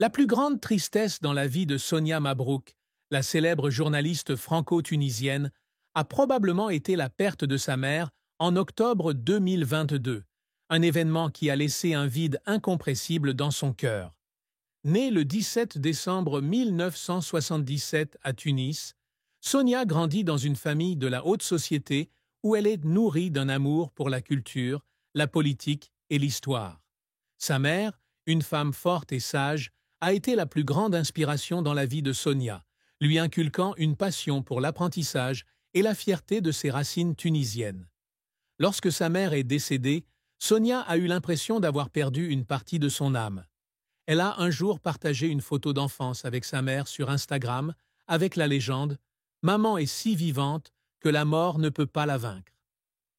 La plus grande tristesse dans la vie de Sonia Mabrouk, la célèbre journaliste franco-tunisienne, a probablement été la perte de sa mère en octobre 2022, un événement qui a laissé un vide incompressible dans son cœur. Née le 17 décembre 1977 à Tunis, Sonia grandit dans une famille de la haute société où elle est nourrie d'un amour pour la culture, la politique et l'histoire. Sa mère, une femme forte et sage, a été la plus grande inspiration dans la vie de Sonia, lui inculquant une passion pour l'apprentissage et la fierté de ses racines tunisiennes. Lorsque sa mère est décédée, Sonia a eu l'impression d'avoir perdu une partie de son âme. Elle a un jour partagé une photo d'enfance avec sa mère sur Instagram avec la légende « Maman est si vivante que la mort ne peut pas la vaincre ».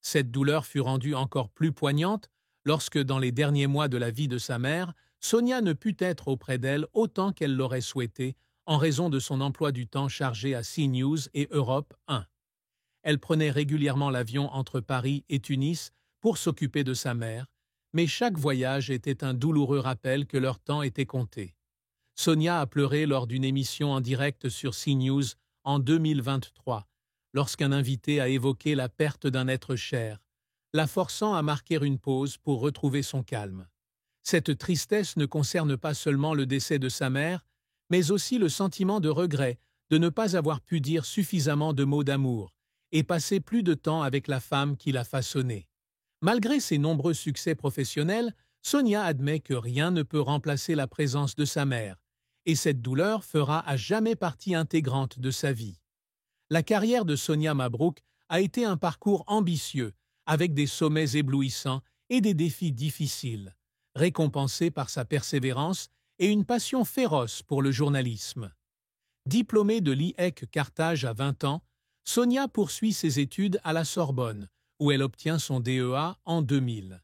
Cette douleur fut rendue encore plus poignante lorsque, dans les derniers mois de la vie de sa mère, Sonia ne put être auprès d'elle autant qu'elle l'aurait souhaité en raison de son emploi du temps chargé à CNews et Europe 1. Elle prenait régulièrement l'avion entre Paris et Tunis pour s'occuper de sa mère, mais chaque voyage était un douloureux rappel que leur temps était compté. Sonia a pleuré lors d'une émission en direct sur CNews en 2023, lorsqu'un invité a évoqué la perte d'un être cher, la forçant à marquer une pause pour retrouver son calme. Cette tristesse ne concerne pas seulement le décès de sa mère, mais aussi le sentiment de regret de ne pas avoir pu dire suffisamment de mots d'amour et passer plus de temps avec la femme qui l'a façonnée. Malgré ses nombreux succès professionnels, Sonia admet que rien ne peut remplacer la présence de sa mère, et cette douleur fera à jamais partie intégrante de sa vie. La carrière de Sonia Mabrouk a été un parcours ambitieux, avec des sommets éblouissants et des défis difficiles, récompensée par sa persévérance et une passion féroce pour le journalisme. Diplômée de l'IEC Carthage à 20 ans, Sonia poursuit ses études à la Sorbonne, où elle obtient son DEA en 2000.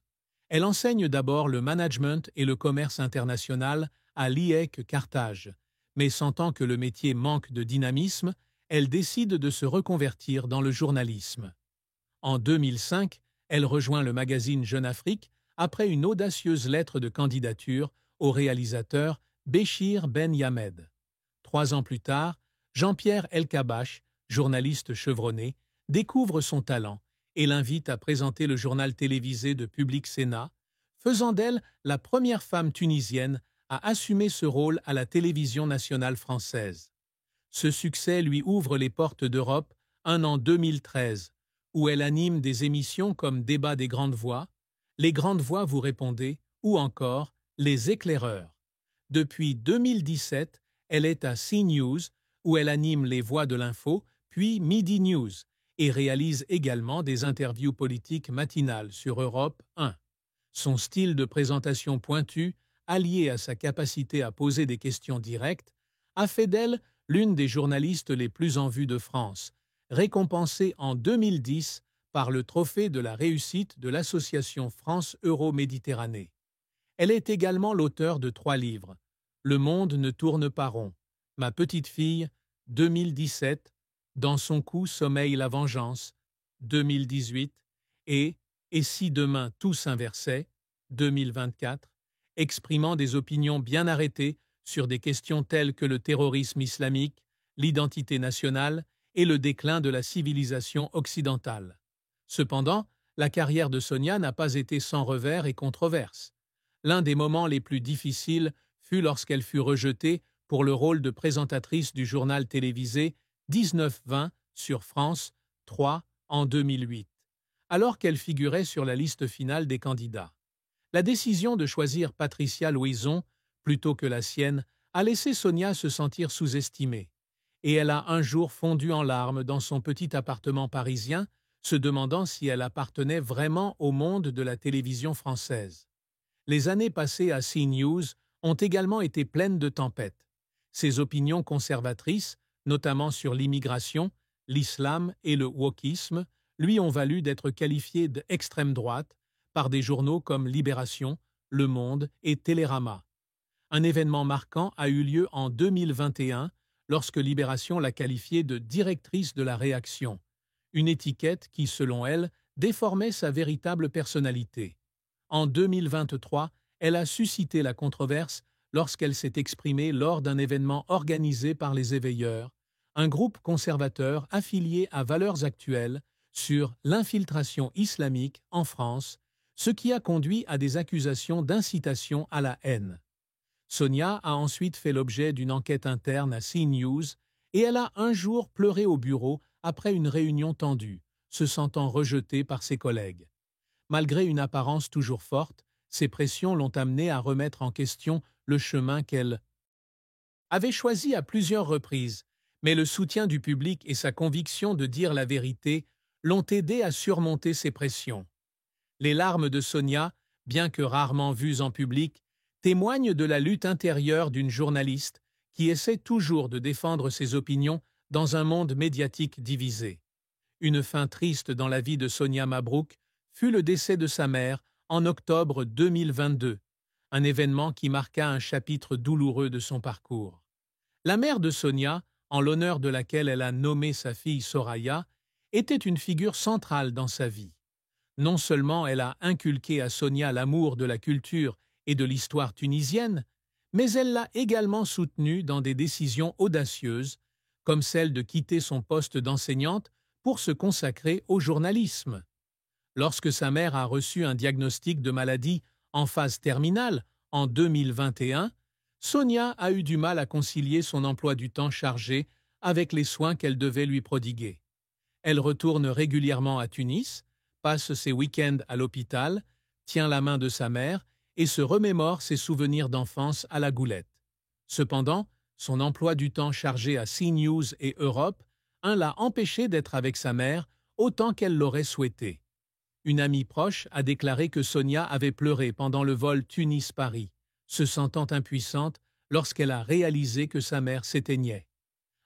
Elle enseigne d'abord le management et le commerce international à l'IEC Carthage, mais sentant que le métier manque de dynamisme, elle décide de se reconvertir dans le journalisme. En 2005, elle rejoint le magazine Jeune Afrique après une audacieuse lettre de candidature au réalisateur Béchir Ben Yamed. 3 ans plus tard, Jean-Pierre Elkabbach, journaliste chevronné, découvre son talent et l'invite à présenter le journal télévisé de Public Sénat, faisant d'elle la première femme tunisienne à assumer ce rôle à la télévision nationale française. Ce succès lui ouvre les portes d'Europe en 2013, où elle anime des émissions comme Débat des grandes voix, Les grandes voix vous répondez ou encore Les éclaireurs. Depuis 2017, elle est à CNews, où elle anime Les voix de l'info, puis Midi News, et réalise également des interviews politiques matinales sur Europe 1. Son style de présentation pointu, allié à sa capacité à poser des questions directes, a fait d'elle l'une des journalistes les plus en vue de France, récompensée en 2010 par le trophée de la réussite de l'association France-Euro-Méditerranée. Elle est également l'auteure de 3 livres, Le monde ne tourne pas rond, Ma petite fille, 2017, Dans son cou sommeille la vengeance, 2018, et si demain tout s'inversait, 2024, exprimant des opinions bien arrêtées sur des questions telles que le terrorisme islamique, l'identité nationale et le déclin de la civilisation occidentale. Cependant, la carrière de Sonia n'a pas été sans revers et controverses. L'un des moments les plus difficiles fut lorsqu'elle fut rejetée pour le rôle de présentatrice du journal télévisé 19-20 sur France 3 en 2008, alors qu'elle figurait sur la liste finale des candidats. La décision de choisir Patricia Louison plutôt que la sienne a laissé Sonia se sentir sous-estimée, et elle a un jour fondu en larmes dans son petit appartement parisien, se demandant si elle appartenait vraiment au monde de la télévision française. Les années passées à CNews ont également été pleines de tempêtes. Ses opinions conservatrices, notamment sur l'immigration, l'islam et le wokisme, lui ont valu d'être qualifiée d'extrême droite par des journaux comme Libération, Le Monde et Télérama. Un événement marquant a eu lieu en 2021 lorsque Libération l'a qualifiée de directrice de la réaction, une étiquette qui, selon elle, déformait sa véritable personnalité. En 2023, elle a suscité la controverse lorsqu'elle s'est exprimée lors d'un événement organisé par les Éveilleurs, un groupe conservateur affilié à Valeurs Actuelles, sur l'infiltration islamique en France, ce qui a conduit à des accusations d'incitation à la haine. Sonia a ensuite fait l'objet d'une enquête interne à CNews et elle a un jour pleuré au bureau après une réunion tendue, se sentant rejetée par ses collègues. Malgré une apparence toujours forte, ces pressions l'ont amenée à remettre en question le chemin qu'elle avait choisi à plusieurs reprises, mais le soutien du public et sa conviction de dire la vérité l'ont aidée à surmonter ces pressions. Les larmes de Sonia, bien que rarement vues en public, témoignent de la lutte intérieure d'une journaliste qui essaie toujours de défendre ses opinions dans un monde médiatique divisé. Une fin triste dans la vie de Sonia Mabrouk fut le décès de sa mère en octobre 2022, un événement qui marqua un chapitre douloureux de son parcours. La mère de Sonia, en l'honneur de laquelle elle a nommé sa fille Soraya, était une figure centrale dans sa vie. Non seulement elle a inculqué à Sonia l'amour de la culture et de l'histoire tunisienne, mais elle l'a également soutenue dans des décisions audacieuses, comme celle de quitter son poste d'enseignante pour se consacrer au journalisme. Lorsque sa mère a reçu un diagnostic de maladie en phase terminale en 2021, Sonia a eu du mal à concilier son emploi du temps chargé avec les soins qu'elle devait lui prodiguer. Elle retourne régulièrement à Tunis, passe ses week-ends à l'hôpital, tient la main de sa mère et se remémore ses souvenirs d'enfance à la goulette. Cependant, son emploi du temps chargé à CNews et Europe l'a empêchée d'être avec sa mère autant qu'elle l'aurait souhaité. Une amie proche a déclaré que Sonia avait pleuré pendant le vol Tunis-Paris, se sentant impuissante lorsqu'elle a réalisé que sa mère s'éteignait.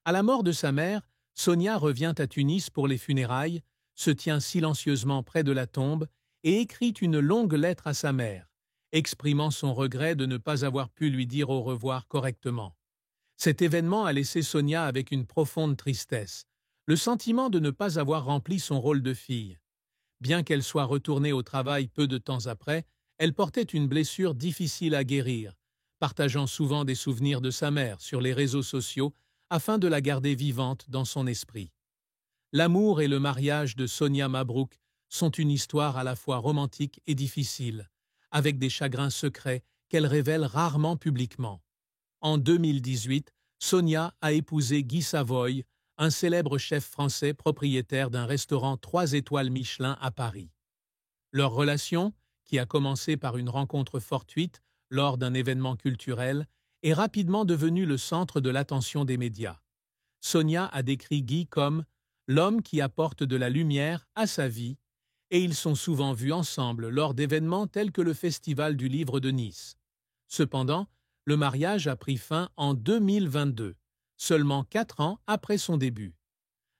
À la mort de sa mère, Sonia revient à Tunis pour les funérailles, se tient silencieusement près de la tombe et écrit une longue lettre à sa mère, exprimant son regret de ne pas avoir pu lui dire au revoir correctement. Cet événement a laissé Sonia avec une profonde tristesse, le sentiment de ne pas avoir rempli son rôle de fille. Bien qu'elle soit retournée au travail peu de temps après, elle portait une blessure difficile à guérir, partageant souvent des souvenirs de sa mère sur les réseaux sociaux afin de la garder vivante dans son esprit. L'amour et le mariage de Sonia Mabrouk sont une histoire à la fois romantique et difficile, avec des chagrins secrets qu'elle révèle rarement publiquement. En 2018, Sonia a épousé Guy Savoy, un célèbre chef français propriétaire d'un restaurant 3 étoiles Michelin à Paris. Leur relation, qui a commencé par une rencontre fortuite lors d'un événement culturel, est rapidement devenue le centre de l'attention des médias. Sonia a décrit Guy comme « l'homme qui apporte de la lumière à sa vie » et ils sont souvent vus ensemble lors d'événements tels que le Festival du Livre de Nice. Cependant, le mariage a pris fin en 2022, seulement 4 ans après son début.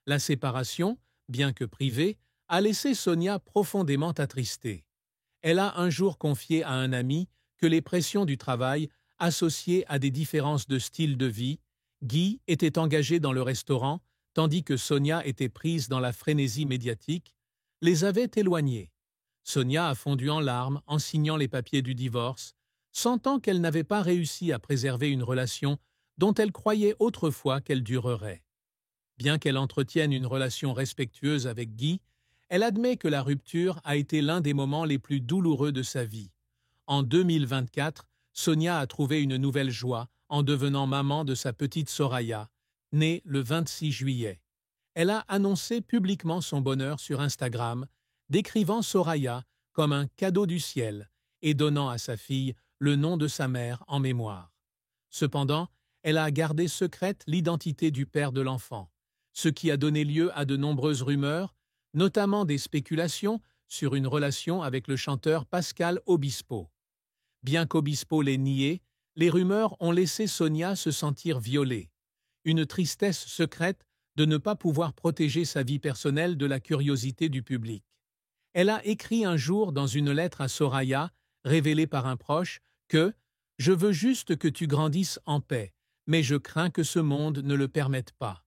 La séparation, bien que privée, a laissé Sonia profondément attristée. Elle a un jour confié à un ami que les pressions du travail, associées à des différences de style de vie, Guy était engagé dans le restaurant, tandis que Sonia était prise dans la frénésie médiatique, les avaient éloignés. Sonia a fondu en larmes en signant les papiers du divorce, sentant qu'elle n'avait pas réussi à préserver une relation dont elle croyait autrefois qu'elle durerait. Bien qu'elle entretienne une relation respectueuse avec Guy, elle admet que la rupture a été l'un des moments les plus douloureux de sa vie. En 2024, Sonia a trouvé une nouvelle joie en devenant maman de sa petite Soraya, née le 26 juillet. Elle a annoncé publiquement son bonheur sur Instagram, décrivant Soraya comme un cadeau du ciel et donnant à sa fille le nom de sa mère en mémoire. Cependant, elle a gardé secrète l'identité du père de l'enfant, ce qui a donné lieu à de nombreuses rumeurs, notamment des spéculations sur une relation avec le chanteur Pascal Obispo. Bien qu'Obispo l'ait nié, les rumeurs ont laissé Sonia se sentir violée, une tristesse secrète de ne pas pouvoir protéger sa vie personnelle de la curiosité du public. Elle a écrit un jour dans une lettre à Soraya, révélée par un proche, que « Je veux juste que tu grandisses en paix, mais je crains que ce monde ne le permette pas. »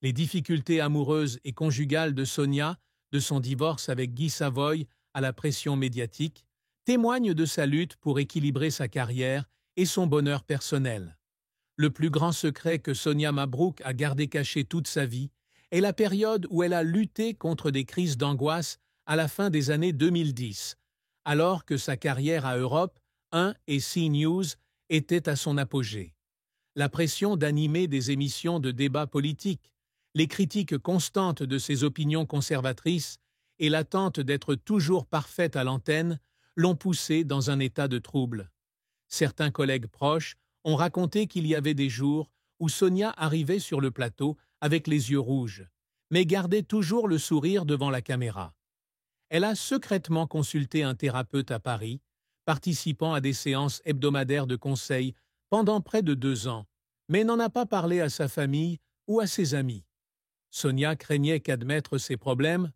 Les difficultés amoureuses et conjugales de Sonia, de son divorce avec Guy Savoy à la pression médiatique, témoignent de sa lutte pour équilibrer sa carrière et son bonheur personnel. Le plus grand secret que Sonia Mabrouk a gardé caché toute sa vie est la période où elle a lutté contre des crises d'angoisse à la fin des années 2010, alors que sa carrière à Europe 1 et CNews était à son apogée. La pression d'animer des émissions de débat politique, les critiques constantes de ses opinions conservatrices et l'attente d'être toujours parfaite à l'antenne l'ont poussée dans un état de trouble. Certains collègues proches ont raconté qu'il y avait des jours où Sonia arrivait sur le plateau avec les yeux rouges, mais gardait toujours le sourire devant la caméra. Elle a secrètement consulté un thérapeute à Paris, participant à des séances hebdomadaires de conseil pendant près de 2 ans, mais n'en a pas parlé à sa famille ou à ses amis. Sonia craignait qu'admettre ses problèmes